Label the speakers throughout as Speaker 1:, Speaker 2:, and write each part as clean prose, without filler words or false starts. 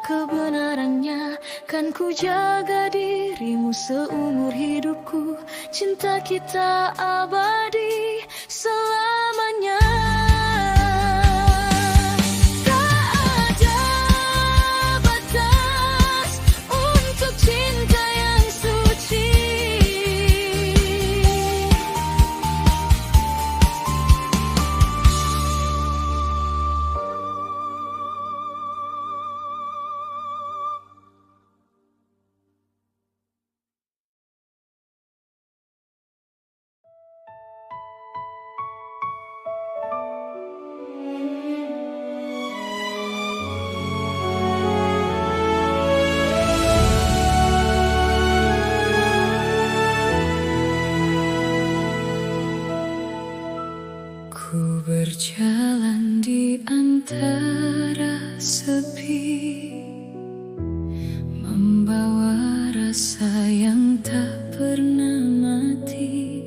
Speaker 1: kebenarannya. Kan ku jaga dirimu seumur hidupku. Cinta kita abadi selamanya. Tak ada batas untuk cinta yang suci. Ku berjalan di antara sepi, membawa rasa yang tak pernah mati.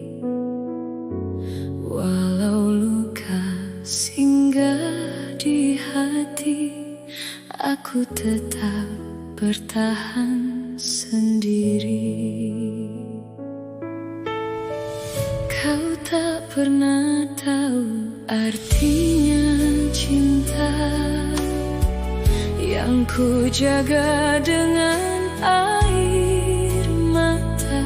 Speaker 1: Walau luka singgah di hati, aku tetap bertahan sendiri. Kau tak pernah tahu artinya cinta yang ku jaga dengan air mata.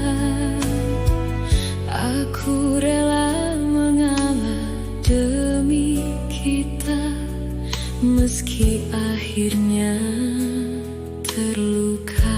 Speaker 1: Aku rela mengalah demi kita, meski akhirnya terluka.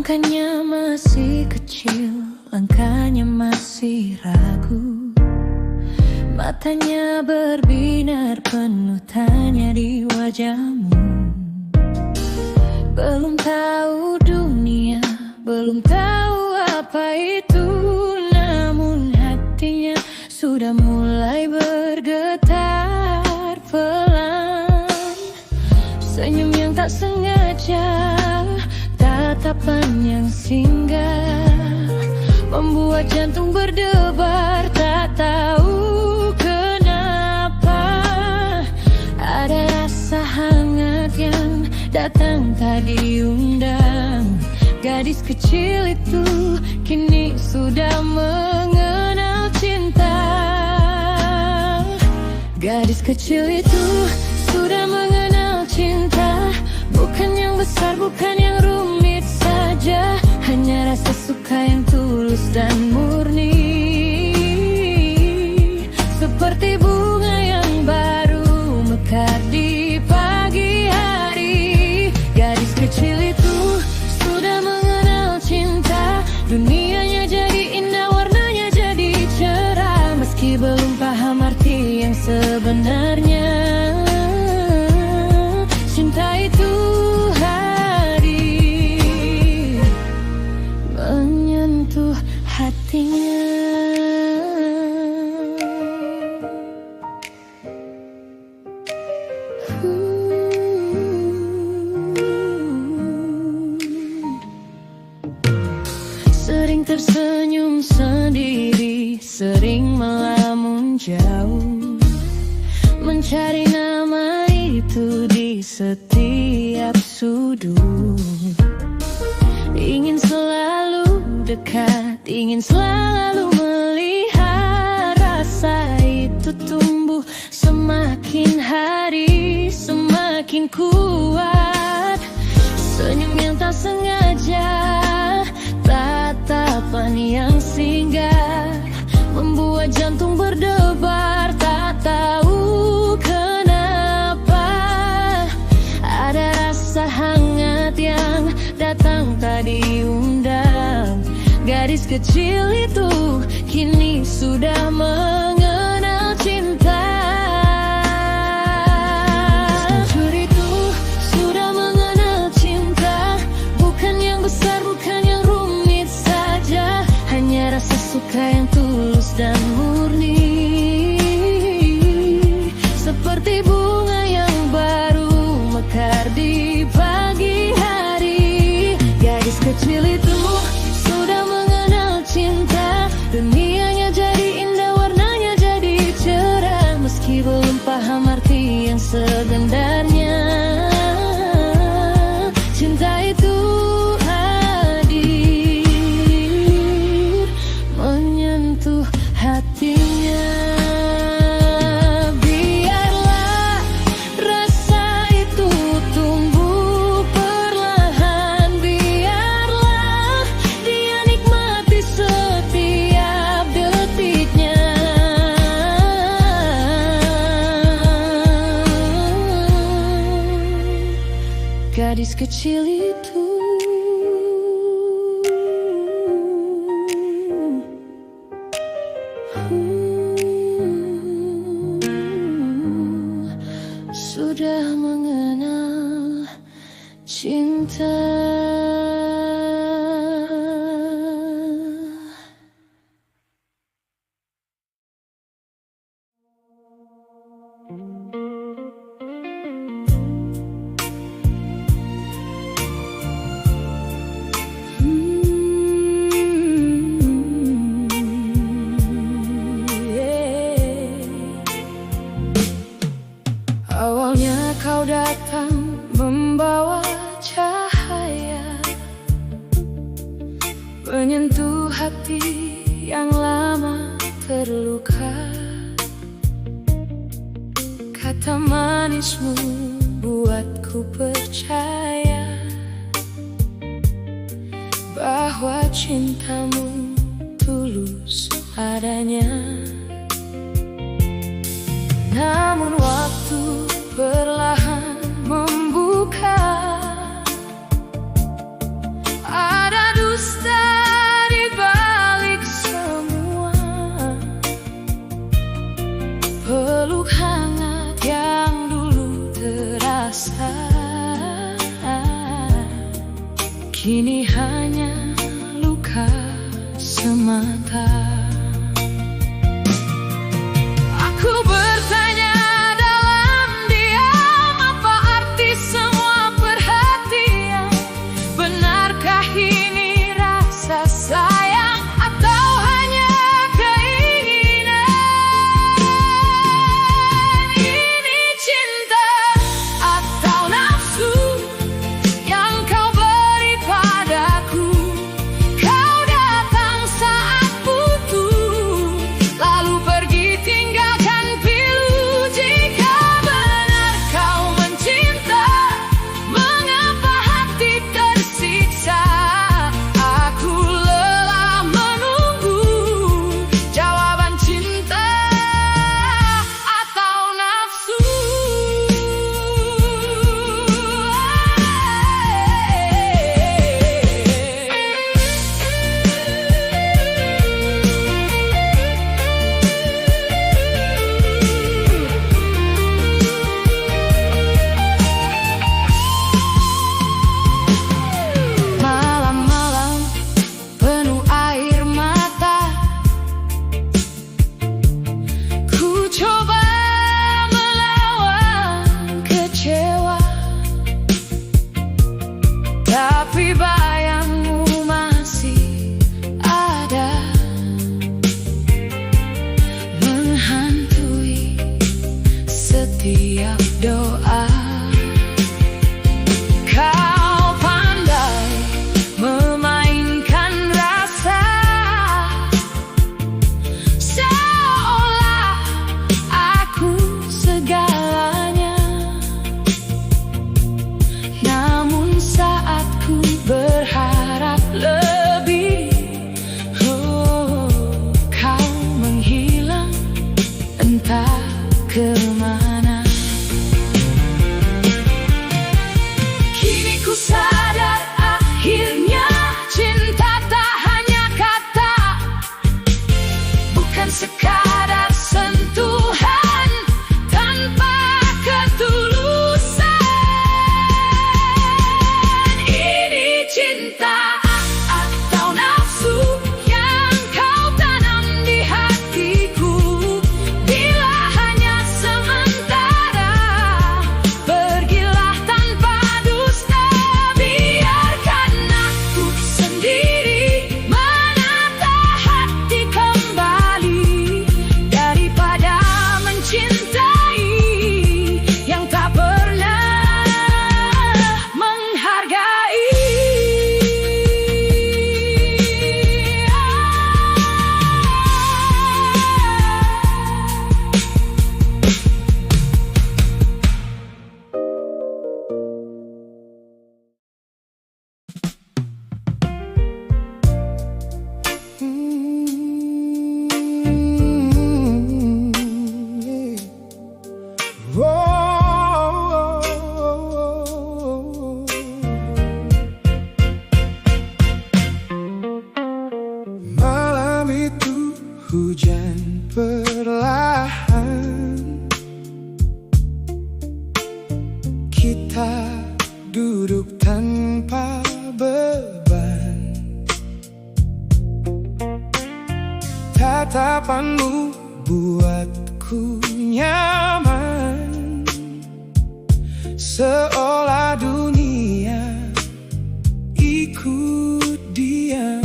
Speaker 1: Langkahnya masih kecil, langkahnya masih ragu. Matanya berbinar penuh tanya di wajahmu. Belum tahu dunia, belum tahu apa itu, namun hatinya sudah mulai bergetar pelan. Senyum yang tak sengaja, tatapan yang singgah, membuat jantung berdebar. Tak tahu kenapa, ada rasa hangat yang datang tak diundang. Gadis kecil itu kini sudah mengenal cinta. Gadis kecil itu sudah mengenal cinta. Bukan yang besar, bukan yang rumit saja, hanya rasa suka yang tulus dan murni. Seperti bunga yang baru mekar di pagi hari. Gadis kecil itu sudah mengenal cinta. Dunianya jadi indah, warnanya jadi cerah, meski belum paham arti yang sebenarnya. Cinta itu hadir, menyentuh hatinya. Sering tersenyum sendiri, sering melamun jauh, mencari nama itu di setiap sudut. Ingin selalu dekat, ingin selalu melihat rasa itu tumbuh semakin hari, semakin kuat. Senyum yang tak sengaja, tatapan yang singgah, membuat jantung berdebar. Tak tahu kenapa, ada rasa hangat yang datang tak diundang. Gadis kecil itu kini sudah mengenal cinta. Gadis kecil itu sudah mengenal cinta. Bukan yang besar, bukan yang rumit saja, hanya rasa suka yang tulus dan murni. Seperti bunga yang baru mekar di pagi hari. Gadis kecil itu sudah mengenal cinta. Dunianya jadi indah, warnanya jadi cerah, meski belum paham arti yang sebenarnya. Cinta itu hadir, menyentuh hatinya. Biarlah rasa itu tumbuh perlahan, biarlah dia nikmati setiap detiknya. Gadis kecil itu sudah mengenal cinta. Awalnya kau datang membawa cahaya, menyentuh hati yang lama terluka. Kata manismu buatku percaya bahwa cintamu tulus adanya. Namun waktu perlahan membuka, ada kini hanya luka semata. Aku bertanya dalam diam, apa arti semua perhatian? Benarkah ini rasa sayang atau hanya keinginan? Ini cinta atau nafsu yang kau beri padaku? Kau datang saat butuh, lalu pergi tinggalkan pilu. Jika benar kau mencinta, mengapa hati tersiksa? Aku lelah menunggu jawaban, cinta atau nafsu. Malam-malam penuh air mata, ku coba melawan kecewa, tapi bayangmu masih ada, menghantui setiap doa. Kau pandai memainkan rasa, seolah aku segalanya. Namun saat ku berharap lebih, kau menghilang entah kemana. Kini ku sadar akhirnya cinta tak hanya kata, bukan sekadar sentuhan tanpa ketulusan. Ini cinta atau nafsu yang kau tanam di hatiku. Bila hanya sementara, pergilah tanpa dusta. Biarkan aku sendiri menata hati kembali, daripada mencintai yang tak pernah menghargai.
Speaker 2: Malam itu hujan perlahan, kita duduk tanpa beban. Tatapanmu buatku nyaman, seolah dunia ikut diam.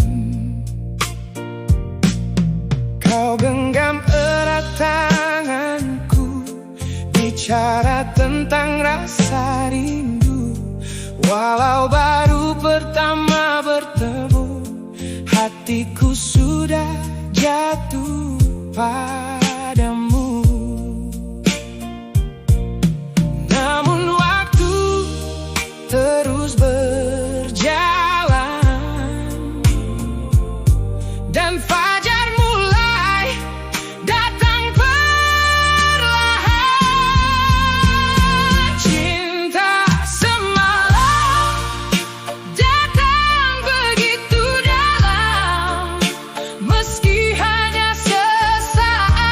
Speaker 2: Kau genggam erat tanganku, bicara tentang rasa rindu. Walau baru pertama bertemu, hatiku sudah jatuh padamu. Namun waktu terus berjalan, dan fajar mulai datang perlahan. Cinta semalam datang begitu dalam, meski hanya sesaat.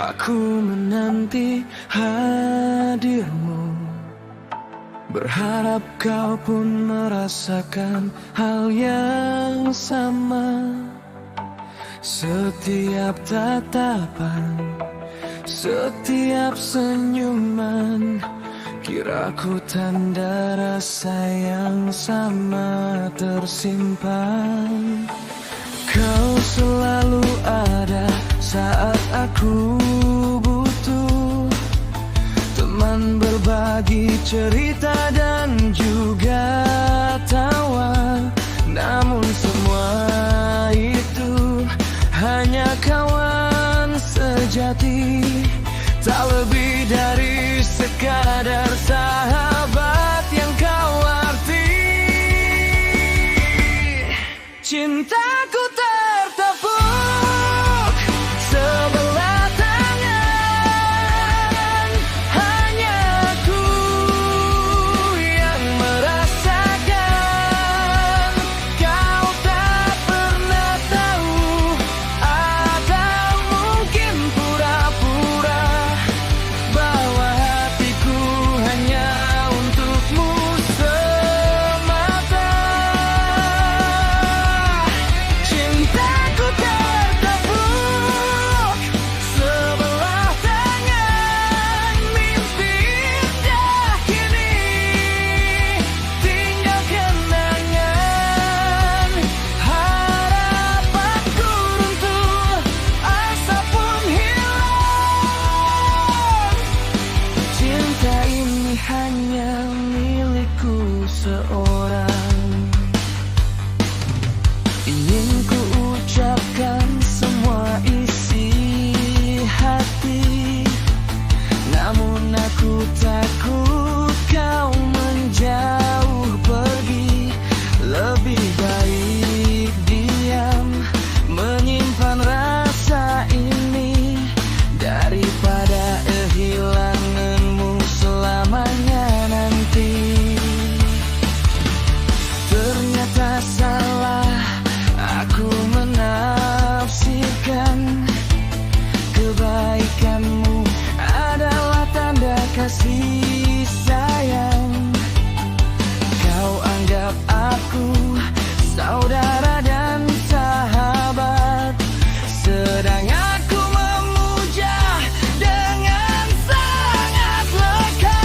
Speaker 3: Aku menanti hadirmu, berharap kau pun merasakan hal yang sama. Setiap tatapan, setiap senyuman, kiraku tanda rasa yang sama tersimpan. Kau selalu ada saat aku butuh teman berbagi cerita dan juga tawa. Namun semua itu hanya kawan sejati, tak lebih dari sekadar sahabat yang kau arti. Cintaku tertepuk sebelah tangan, hanya aku yang merasakan. Kau tak pernah tahu, atau mungkin pura-pura, bahwa hatiku hanya untukmu semata. Cintaku tertepuk sebelah tangan, mimpi indah kini tinggal kenangan. Harapanku runtuh, asa pun hilang. Cinta ini hanya milikku seorang. Ingin ku ucapkan semua isi hati, namun aku takut kau menjauh pergi. Lebih baik diam, menyimpan rasa ini, daripada kehilanganmu selamanya nanti. Ternyata salah aku menafsirkan kebaikanmu adalah tanda kasih sayang. Kau anggap aku saudara dan sahabat, sedang aku memuja dengan sangat lekat.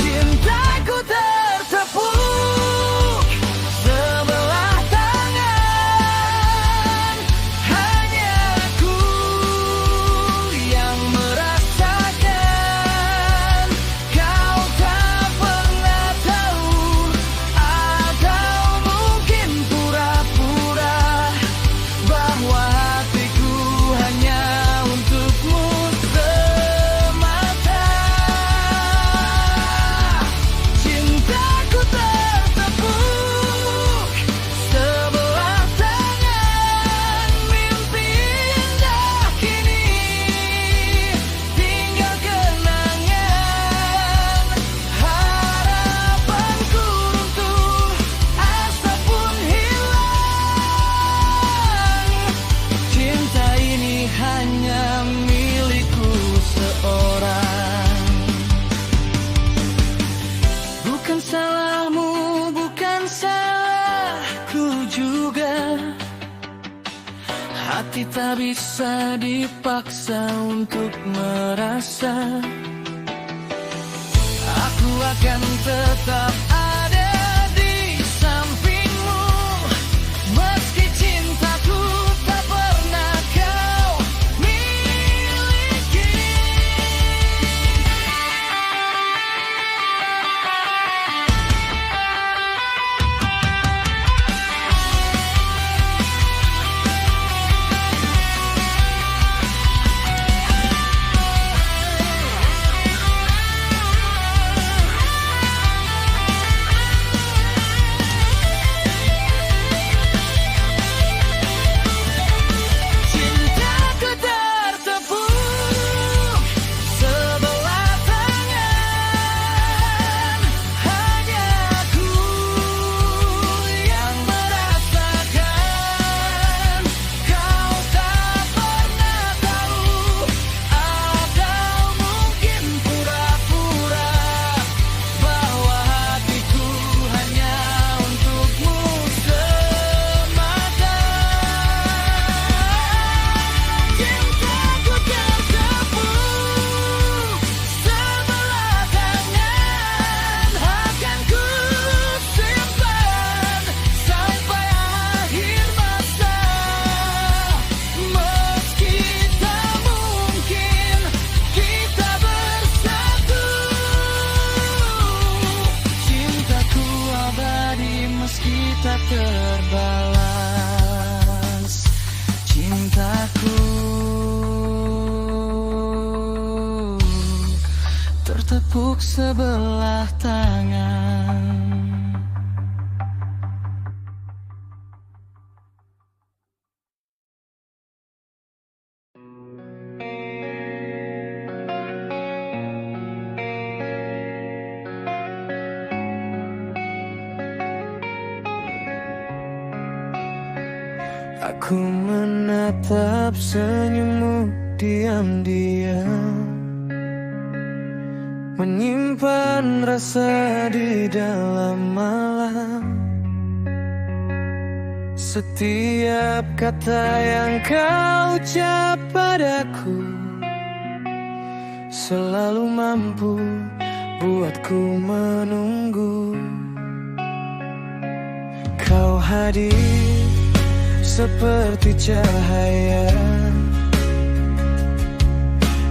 Speaker 3: Cintaku tertepuk sebelah tangan, hanya aku yang merasakan. Kau tak pernah tahu, atau mungkin pura-pura, bahwa hatiku hanya untukmu semata. Cintaku tertepuk sebelah tangan, mimpi indah kini tinggal kenangan. Harapanku runtuh, asa pun hilang. Cinta ini hanya milikku seorang. Bukan salahmu, bukan salahku juga. Hati tak bisa dipaksa untuk merasa. Aku akan tetap ada di sampingmu, meski cintaku tak pernah kau miliki. bertepuk sebelah tangan. Aku menatap senyummu diam-diam, menyimpan rasa di dalam malam. Setiap kata yang kau ucap padaku selalu mampu buatku menunggu. Kau hadir seperti cahaya,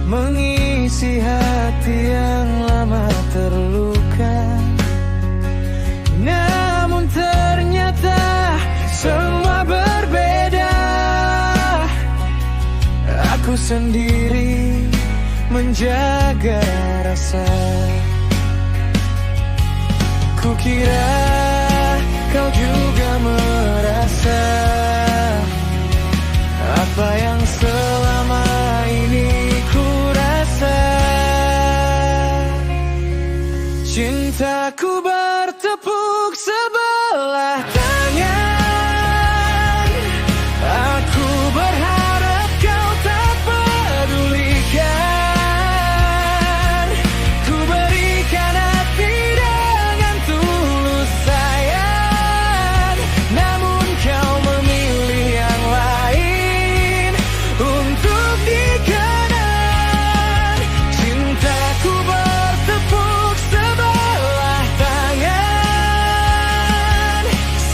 Speaker 3: mengisi hati yang lama terluka. Namun ternyata semua berbeda. Aku sendiri menjaga rasa. Kukira kau juga merasa apa yang selama ini ku rasa. Cintaku bertepuk sebelah tangan. Aku berharap kau tak pedulikan. Ku berikan hati dengan tulus sayang, namun kau memilih yang lain untuk dikenang. Cintaku bertepuk sebelah tangan.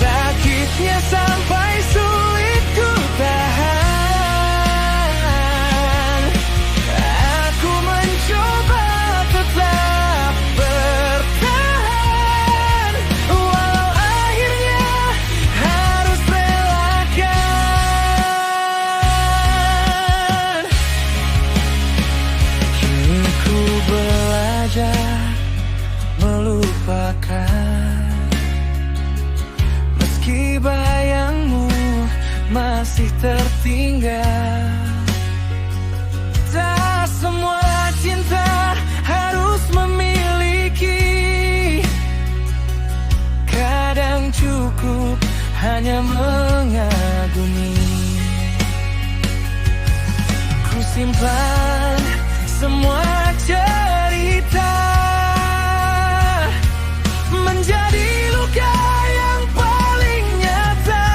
Speaker 3: Sakitnya sampai sulit ku tahan. Aku mencoba tetap bertahan, walau akhirnya harus relakan. Kini ku belajar melupakan, meski bayangmu masih tertinggal. Tak semua cinta harus memiliki, kadang cukup hanya mengagumi. Ku simpan semua cerita menjadi luka yang paling nyata.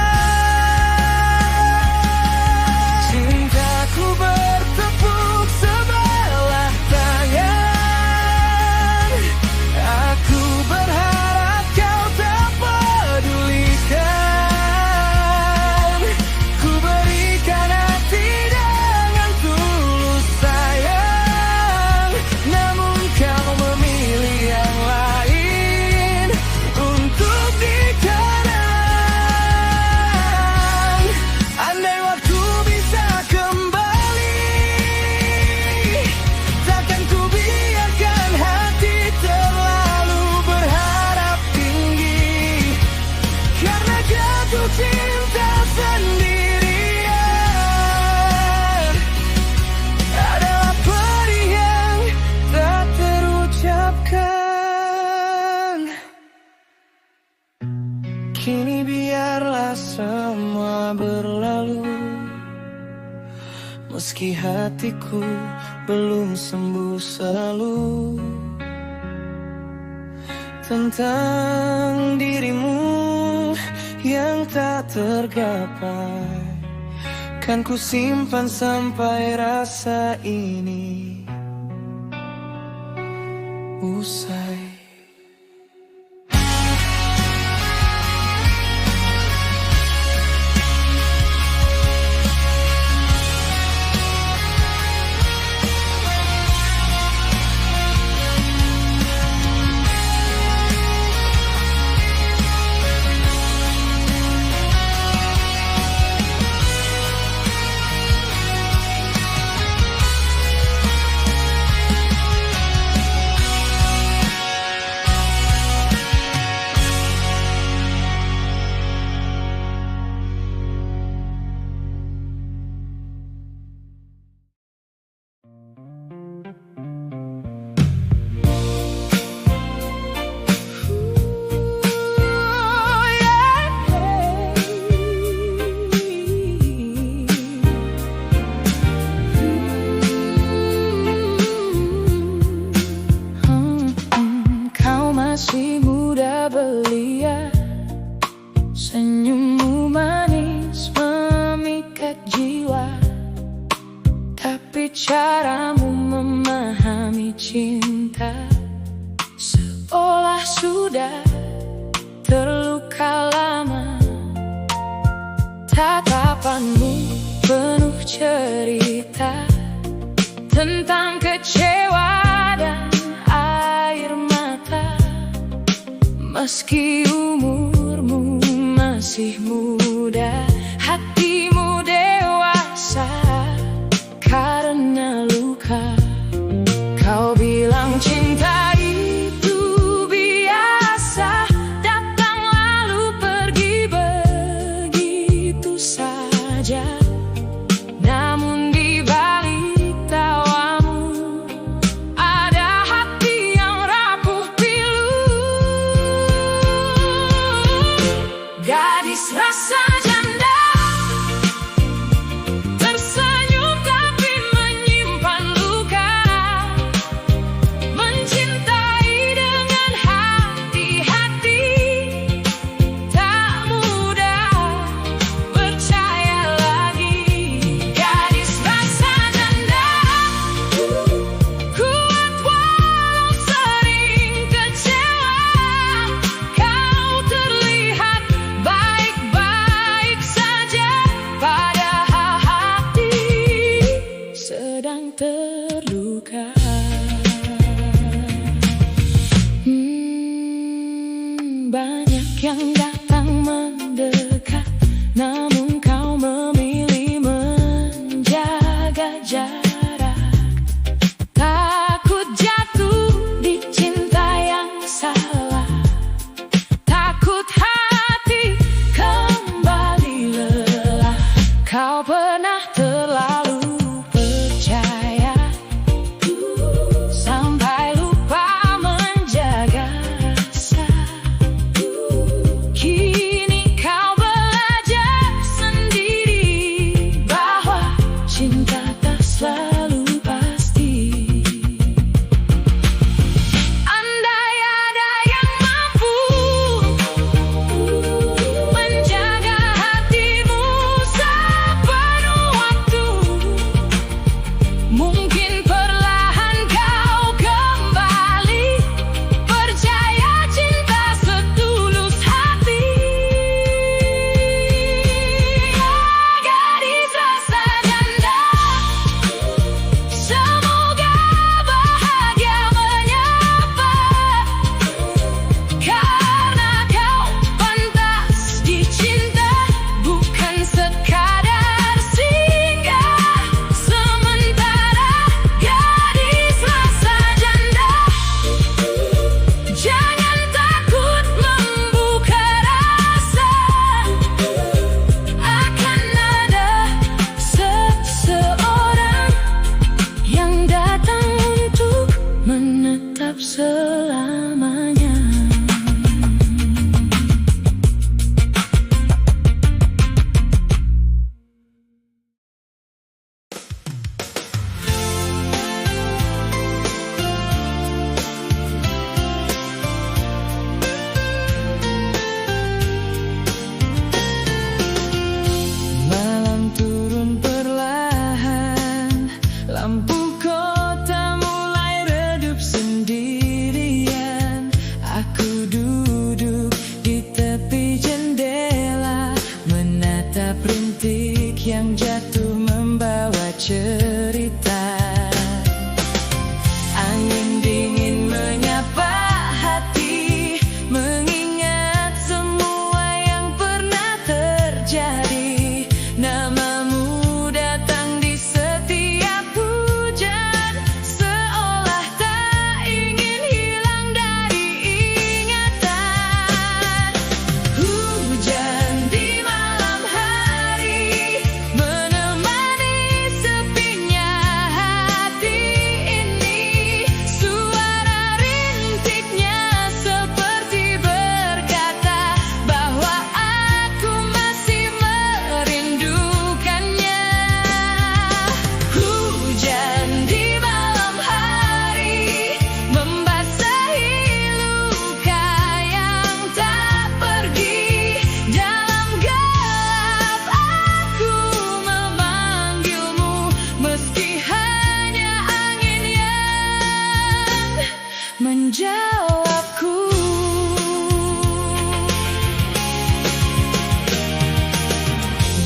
Speaker 3: Cintaku bertepuk sebelah tangan. Aku berharap kau tak pedulikan. Ku berikan hati dengan tulus sayang, namun kau memilih yang lain untuk dikenang. Andai waktu bisa kembali, takkan ku biarkan hati terlalu berharap tinggi, karena jatuh cinta sendirian adalah perih yang tak terucapkan. Kini biarlah semua berlalu, meski hatiku belum sembuh selalu. Tentang dirimu yang tak tergapai, kan ku simpan sampai rasa ini usai.
Speaker 1: caramu memahami cinta, seolah sudah terluka lama. Tatapanmu penuh cerita tentang kecewa dan air mata. Meski umurmu masih muda, hatimu dewasa karena luka. Kau bilang cinta itu biasa, datang lalu pergi begitu saja. Namun di balik tawamu ada hati yang rapuh pilu. Gadis rasa janda tersenyum tapi menyimpan luka, mencintai dengan hati-hati, tak mudah percaya lagi. Gadis rasa janda kuat walau sering kecewa. Kau terlihat baik-baik saja, padahal hati sedang terluka. Banyak yang datang mendekat, namun kau memilih menjaga jarak. Takut jatuh di cinta yang salah, takut hati kembali lelah. Kau pernah terlalu percaya sampai lupa menjaga rasa. Kini kau belajar sendiri bahwa cinta tak selalu pasti. Andai ada yang mampu menjaga hatimu sepenuh waktu, mungkin perlahan kau kembali percaya cinta setulus hati. Gadis rasa janda, semoga bahagia menyapa, karena kau pantas dicinta, bukan sekadar singgah sementara. Gadis rasa janda, jangan takut membuka rasa, akan ada seseorang yang datang untuk menetap selamanya.
Speaker 3: Malam turun perlahan, lampu kota mulai redup sendirian. Aku duduk di tepi jendela, menatap rintik yang jatuh membawa cerita. Angin dingin menyapa hati, mengingat semua yang pernah terjadi. Namamu datang di setiap hujan, seolah tak ingin hilang dari ingatan. Hujan di malam hari menemani sepi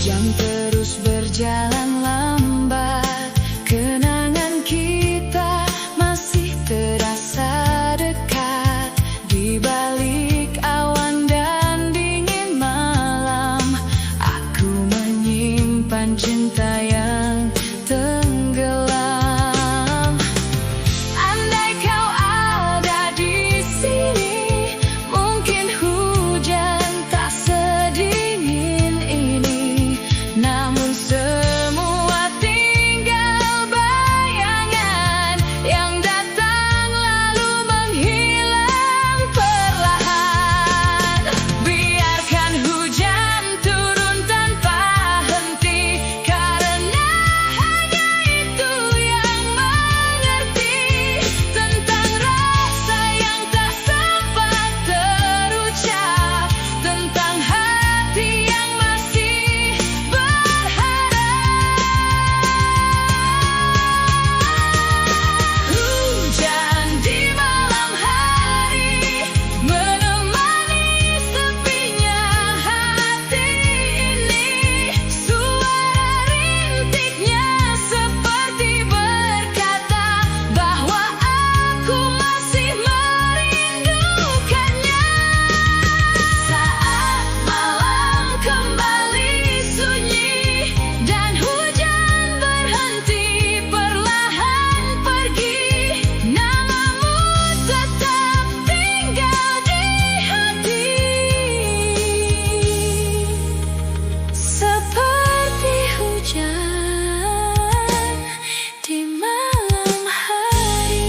Speaker 3: Jam terus berjalan lambat, kenangan kita masih terasa dekat. Di balik awan dan dingin malam, aku menyimpan cinta yang tenggelam. Andai kau ada di sini, mungkin hujan tak sedingin ini. Namun semua tinggal bayangan yang datang lalu menghilang perlahan. Biarkan hujan turun tanpa henti, karena hanya itu yang mengerti tentang rasa yang tak sempat terucap, tentang hati yang masih berharap. Hujan di malam hari menemani sepinya hati ini. Suara rintiknya seperti berkata bahwa aku masih merindukannya. Saat malam kembali sunyi dan hujan berhenti perlahan pergi, namamu tetap tinggal di hati. Seperti hujan di malam hari.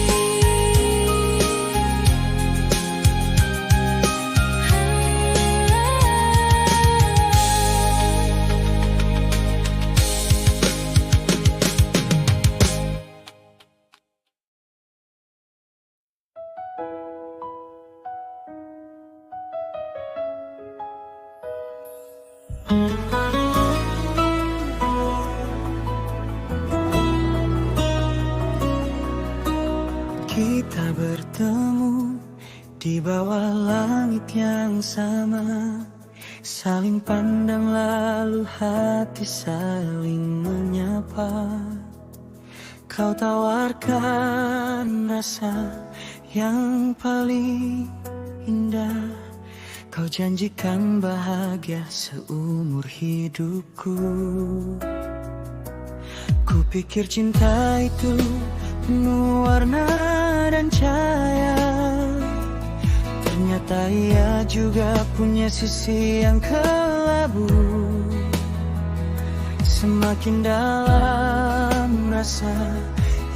Speaker 4: Kita bertemu di bawah langit yang sama, saling pandang lalu hati saling menyapa. Kau tawarkan rasa yang paling indah, kau janjikan bahagia seumur hidupku. Kupikir cinta itu penuh warna dan cahaya, ternyata ia juga punya sisi yang kelabu. Semakin dalam rasa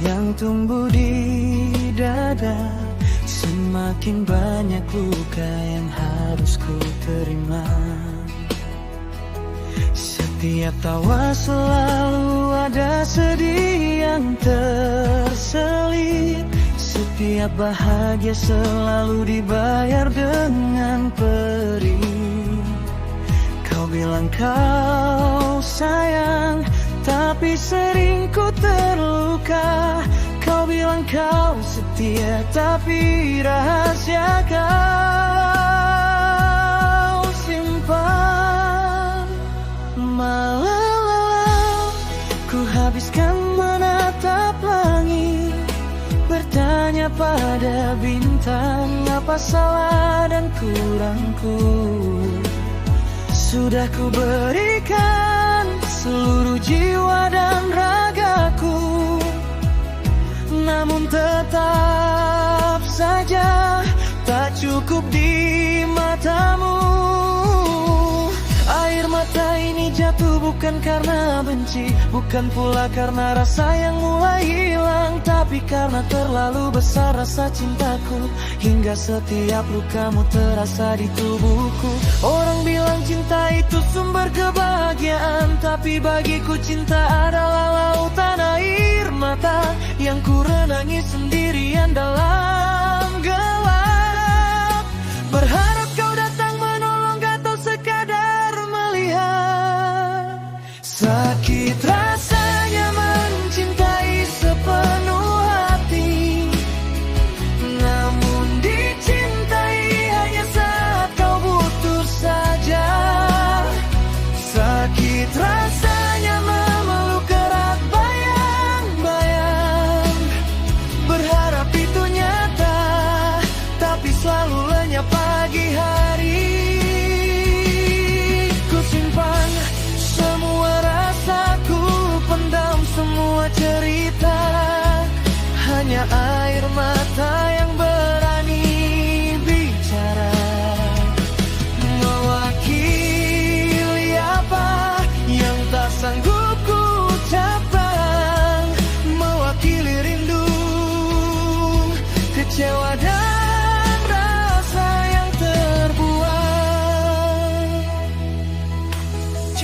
Speaker 4: yang tumbuh di dada, semakin banyak luka yang harus ku terima. Setiap tawa selalu ada sedih yang terselip, setiap bahagia selalu dibayar dengan perih. Kau bilang kau sayang, tapi sering ku terluka. Kau bilang kau setia, tapi rahasia kau simpan. Malam ku habiskan menatap langit, bertanya pada bintang, apa salah dan kurangku. Sudah ku berikan seluruh jiwa dan ragaku, namun tetap saja tak cukup di matamu. Air mata ini jatuh bukan karena benci, bukan pula karena rasa yang mulai hilang, tapi karena terlalu besar rasa cintaku, hingga setiap lukamu terasa di tubuhku. Orang bilang cinta itu sumber kebahagiaan, tapi bagiku cinta adalah lautan air mata yang ku renangi sendirian dalam gelap. Berharap kau datang menolong atau sekadar melihat. Sakit rasanya mencintai sepenuh hati, namun dicintai hanya saat kau butuh saja. Sakit rasanya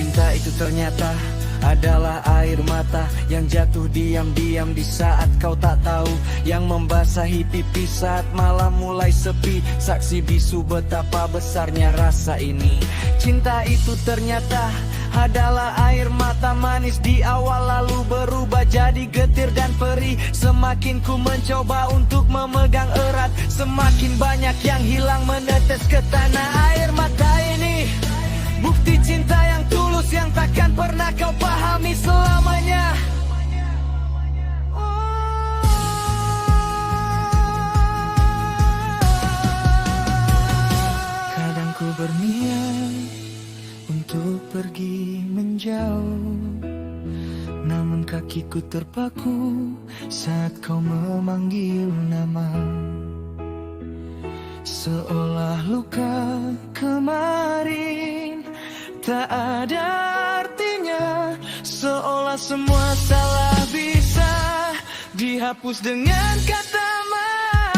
Speaker 4: Cinta itu ternyata adalah air mata yang jatuh diam-diam di saat kau tak tahu, yang membasahi pipi saat malam mulai sepi. Saksi bisu betapa besarnya rasa ini. Cinta itu ternyata adalah air mata manis di awal lalu berubah jadi getir dan perih. Semakin ku mencoba untuk memegang erat, semakin banyak yang hilang menetes ke tanah. Air mata ini bukti cinta yang tulus yang takkan pernah kau pahami selamanya. Kadang ku berniat untuk pergi menjauh, namun kakiku terpaku saat kau memanggil nama. Seolah luka kemarin tak ada artinya, seolah semua salah bisa dihapus dengan kata maaf.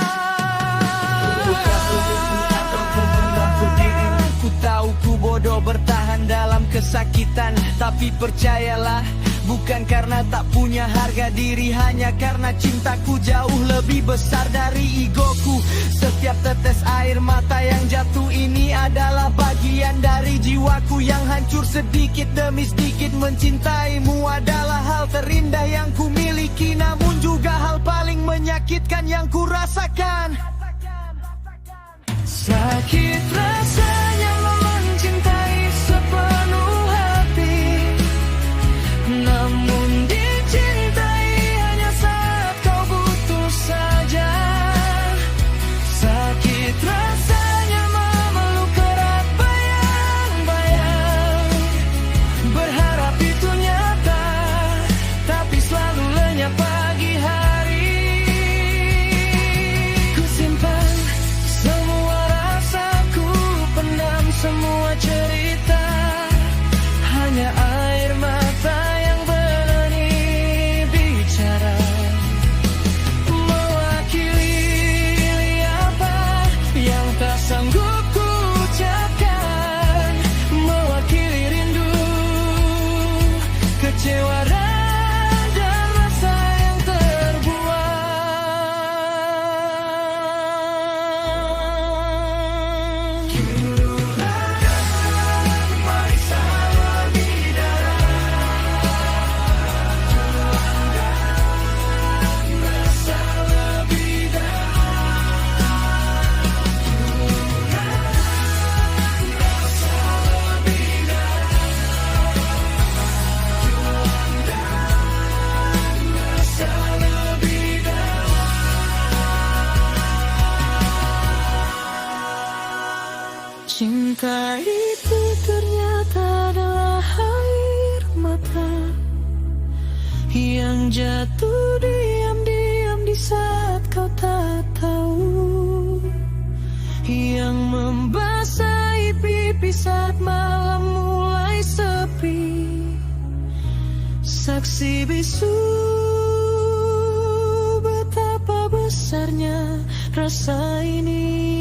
Speaker 4: Ku tahu ku bodoh bertahan dalam kesakitan, tapi percayalah, bukan karena tak punya harga diri, hanya karena cintaku jauh lebih besar dari egoku. Setiap tetes air mata yang jatuh ini adalah bagian dari jiwaku yang hancur sedikit demi sedikit. Mencintaimu adalah hal terindah yang ku miliki, namun juga hal paling menyakitkan yang ku rasakan. Sakit rasanya mencintai sepenuh hati, namun dicintai hanya saat kau butuh saja. Sakit rasanya memeluk erat bayang-bayang, berharap itu nyata, tapi selalu lenyap pagi hari. Ku simpan semua rasaku, pendam semua cerita, hanya air mata yang berani bicara, mewakili apa yang tak sanggup ku ucapkan, mewakili rindu, kecewa dan rasa yang cinta itu ternyata adalah air mata yang jatuh diam-diam di saat kau tak tahu, yang membasahi pipi saat malam mulai sepi. Saksi bisu betapa besarnya rasa ini.